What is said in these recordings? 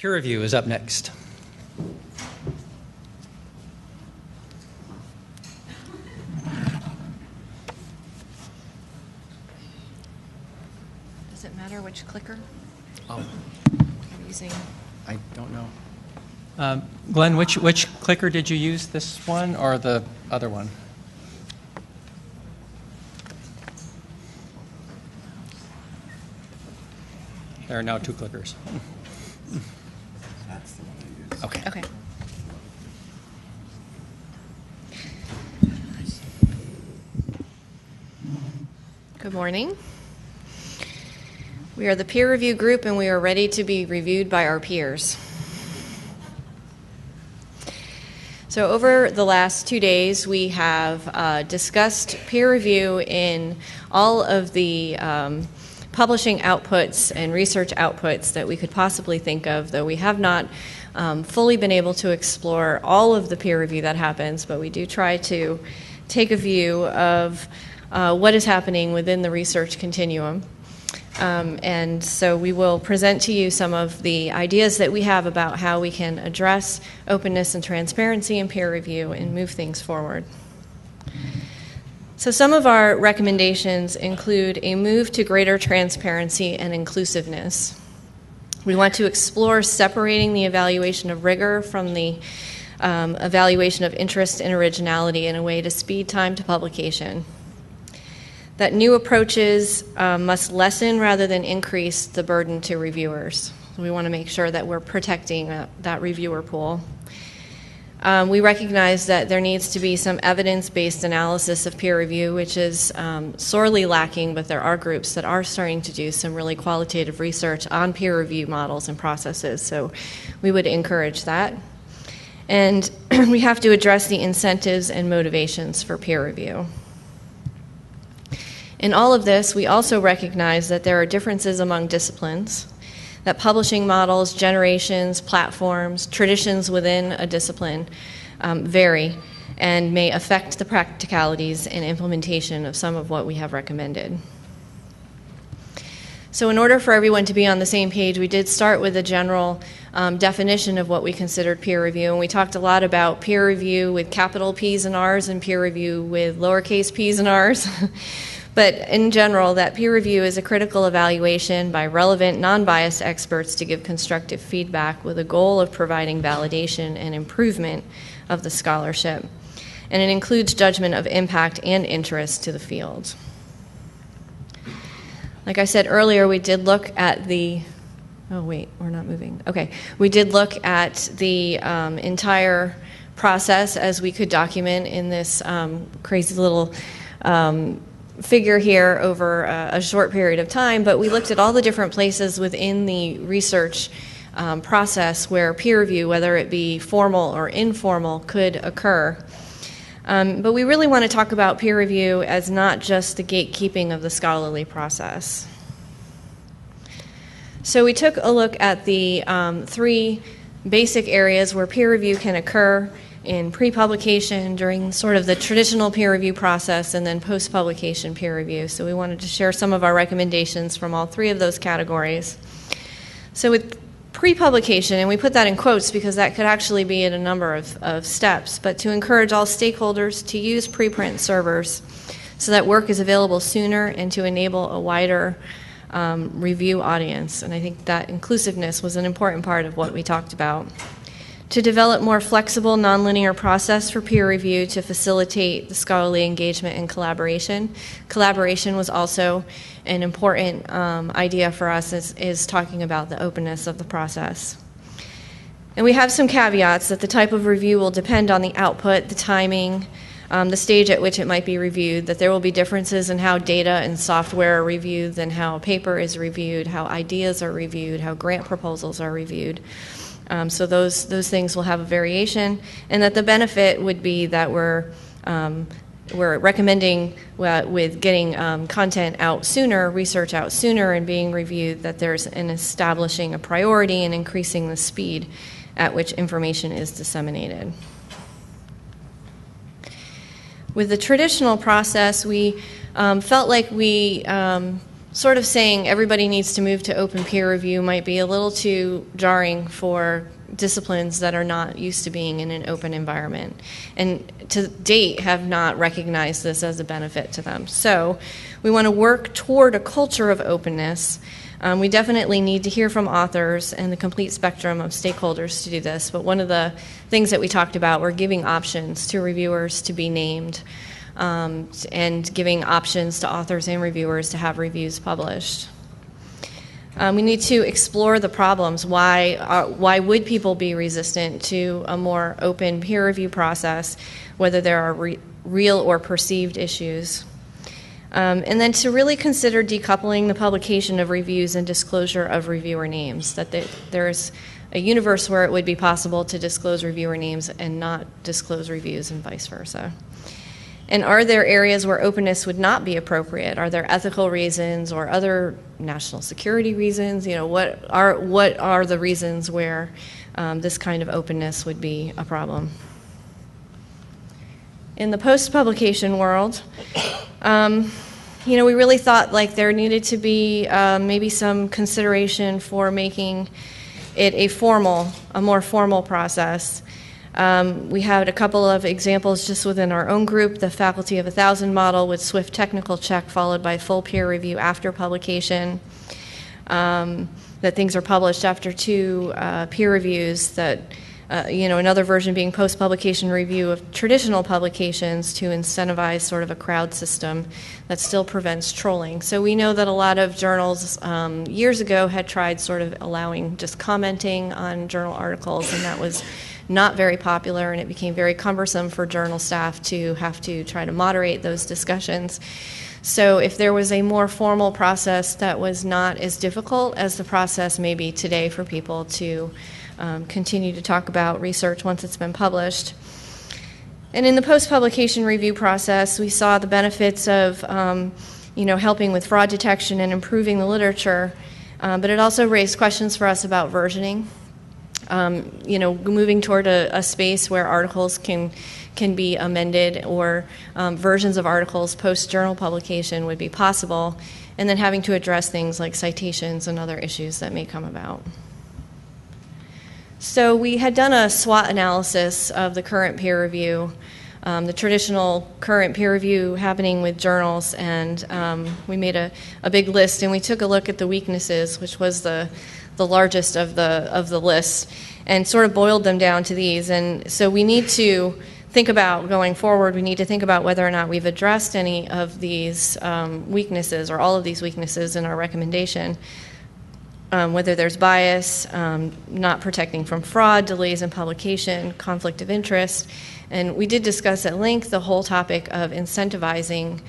Peer review is up next. Does it matter which clicker? Oh, I'm using. I don't know. Glenn, which clicker did you use, this one or the other one? There are now two clickers. That's the one I use. Okay. Okay. Good morning. We are the peer review group and we are ready to be reviewed by our peers. So over the last 2 days, we have discussed peer review in all of the publishing outputs and research outputs that we could possibly think of, though we have not fully been able to explore all of the peer review that happens, but we do try to take a view of what is happening within the research continuum. And so we will present to you some of the ideas that we have about how we can address openness and transparency in peer review and move things forward. So some of our recommendations include a move to greater transparency and inclusiveness. We want to explore separating the evaluation of rigor from the evaluation of interest and originality in a way to speed time to publication. That new approaches must lessen rather than increase the burden to reviewers. So we want to make sure that we're protecting that reviewer pool. We recognize that there needs to be some evidence-based analysis of peer review, which is sorely lacking, but there are groups that are starting to do some really qualitative research on peer review models and processes, so we would encourage that. And we have to address the incentives and motivations for peer review. In all of this, we also recognize that there are differences among disciplines, that publishing models, generations, platforms, traditions within a discipline vary and may affect the practicalities and implementation of some of what we have recommended. So in order for everyone to be on the same page, we did start with a general definition of what we considered peer review, and we talked a lot about peer review with capital P's and R's and peer review with lowercase p's and R's. But in general, that peer review is a critical evaluation by relevant, non-biased experts to give constructive feedback with a goal of providing validation and improvement of the scholarship. And it includes judgment of impact and interest to the field. Like I said earlier, we did look at the, oh wait, we're not moving. Okay, we did look at the entire process as we could document in this crazy little figure here over a short period of time, but we looked at all the different places within the research process where peer review, whether it be formal or informal, could occur. But we really want to talk about peer review as not just the gatekeeping of the scholarly process. So we took a look at the three basic areas where peer review can occur in pre-publication, during sort of the traditional peer review process, and then post-publication peer review. So we wanted to share some of our recommendations from all three of those categories. So with pre-publication, and we put that in quotes because that could actually be in a number of steps, but to encourage all stakeholders to use preprint servers so that work is available sooner and to enable a wider review audience. And I think that inclusiveness was an important part of what we talked about. To develop more flexible, nonlinear process for peer review to facilitate the scholarly engagement and collaboration. Collaboration was also an important idea for us, is talking about the openness of the process. And we have some caveats that the type of review will depend on the output, the timing, the stage at which it might be reviewed, that there will be differences in how data and software are reviewed than how paper is reviewed, how ideas are reviewed, how grant proposals are reviewed. So those things will have a variation, and that the benefit would be that we're recommending with getting content out sooner, research out sooner, and being reviewed, that there's an establishing a priority and increasing the speed at which information is disseminated. With the traditional process, we felt like we sort of saying everybody needs to move to open peer review might be a little too jarring for disciplines that are not used to being in an open environment, and to date have not recognized this as a benefit to them. So we want to work toward a culture of openness. We definitely need to hear from authors and the complete spectrum of stakeholders to do this, but one of the things that we talked about were giving options to reviewers to be named, and giving options to authors and reviewers to have reviews published. We need to explore the problems. Why would people be resistant to a more open peer review process, whether there are real or perceived issues? And then to really consider decoupling the publication of reviews and disclosure of reviewer names, that there's a universe where it would be possible to disclose reviewer names and not disclose reviews, and vice versa. And are there areas where openness would not be appropriate? Are there ethical reasons or other national security reasons? You know, what are the reasons where this kind of openness would be a problem? In the post-publication world, you know, we really thought like there needed to be maybe some consideration for making it a more formal process. We had a couple of examples just within our own group, the Faculty of 1,000 model with swift technical check followed by full peer review after publication, that things are published after 2 peer reviews, that you know, another version being post-publication review of traditional publications to incentivize sort of a crowd system that still prevents trolling. So we know that a lot of journals years ago had tried sort of allowing just commenting on journal articles, and that was not very popular, and it became very cumbersome for journal staff to have to try to moderate those discussions. So if there was a more formal process that was not as difficult as the process may be today for people to continue to talk about research once it's been published. And in the post-publication review process, we saw the benefits of you know, helping with fraud detection and improving the literature, but it also raised questions for us about versioning. You know, moving toward a space where articles can be amended, or versions of articles post-journal publication would be possible, and then having to address things like citations and other issues that may come about. So we had done a SWOT analysis of the current peer review, the traditional current peer review happening with journals, and we made a big list, and we took a look at the weaknesses, which was the largest of the list, and sort of boiled them down to these. And so we need to think about going forward, we need to think about whether or not we've addressed any of these weaknesses or all of these weaknesses in our recommendation. Whether there's bias, not protecting from fraud, delays in publication, conflict of interest. And we did discuss at length the whole topic of incentivizing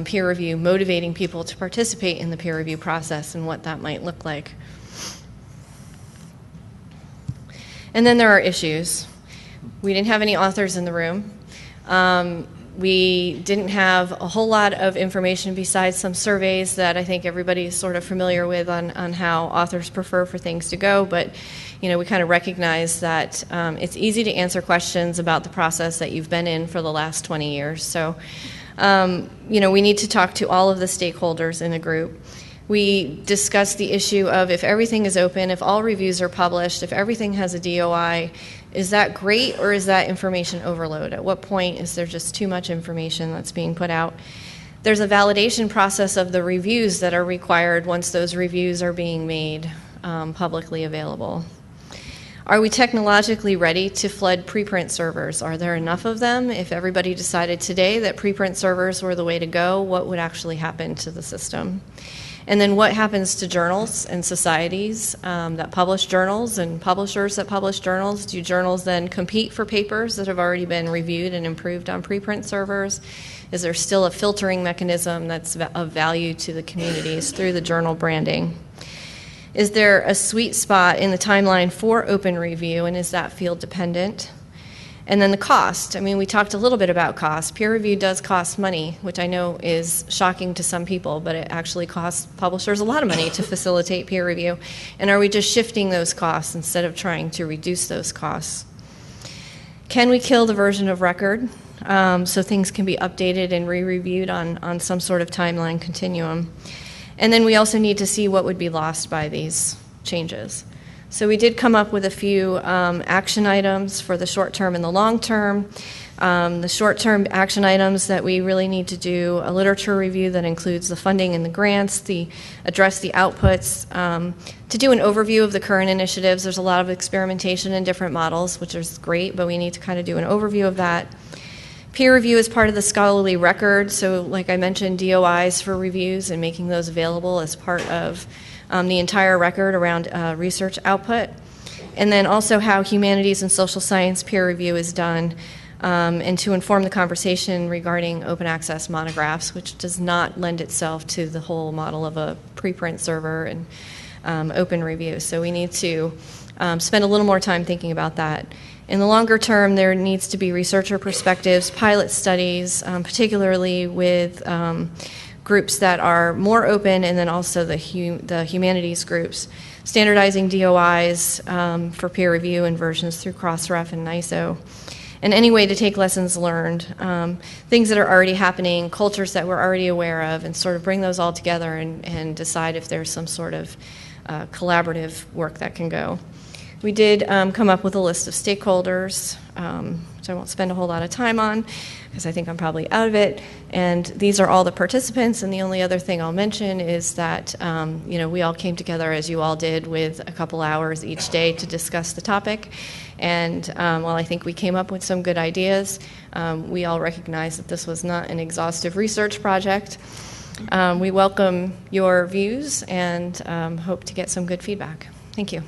peer review, motivating people to participate in the peer review process and what that might look like. And then there are issues. We didn't have any authors in the room. We didn't have a whole lot of information besides some surveys that I think everybody's sort of familiar with on how authors prefer for things to go, but you know, we kind of recognize that it's easy to answer questions about the process that you've been in for the last 20 years. So you know, we need to talk to all of the stakeholders in the group. We discussed the issue of if everything is open, if all reviews are published, if everything has a DOI, is that great or is that information overload? At what point is there just too much information that's being put out? There's a validation process of the reviews that are required once those reviews are being made publicly available. Are we technologically ready to flood preprint servers? Are there enough of them? If everybody decided today that preprint servers were the way to go, what would actually happen to the system? And then what happens to journals and societies that publish journals and publishers that publish journals? Do journals then compete for papers that have already been reviewed and improved on preprint servers? Is there still a filtering mechanism that's of value to the communities through the journal branding? Is there a sweet spot in the timeline for open review, and is that field dependent? And then the cost. I mean, we talked a little bit about cost. Peer review does cost money, which I know is shocking to some people, but it actually costs publishers a lot of money to facilitate peer review. And are we just shifting those costs instead of trying to reduce those costs? Can we kill the version of record so things can be updated and re-reviewed on some sort of timeline continuum? And then we also need to see what would be lost by these changes. So we did come up with a few action items for the short term and the long term. The short-term action items that we really need to do: a literature review that includes the funding and the grants, address the outputs, to do an overview of the current initiatives. There's a lot of experimentation in different models, which is great, but we need to kind of do an overview of that. Peer review is part of the scholarly record, so like I mentioned, DOIs for reviews and making those available as part of the entire record around research output. And then also how humanities and social science peer review is done, and to inform the conversation regarding open access monographs, which does not lend itself to the whole model of a preprint server and open review. So we need to spend a little more time thinking about that. In the longer term, there needs to be researcher perspectives, pilot studies, particularly with groups that are more open, and then also the humanities groups, standardizing DOIs for peer review and versions through Crossref and NISO, and any way to take lessons learned, things that are already happening, cultures that we're already aware of, and sort of bring those all together and decide if there's some sort of collaborative work that can go. We did come up with a list of stakeholders, which I won't spend a whole lot of time on because I think I'm probably out of it. And these are all the participants, and the only other thing I'll mention is that we all came together, as you all did, with a couple hours each day to discuss the topic. And while I think we came up with some good ideas, we all recognize that this was not an exhaustive research project. We welcome your views and hope to get some good feedback. Thank you.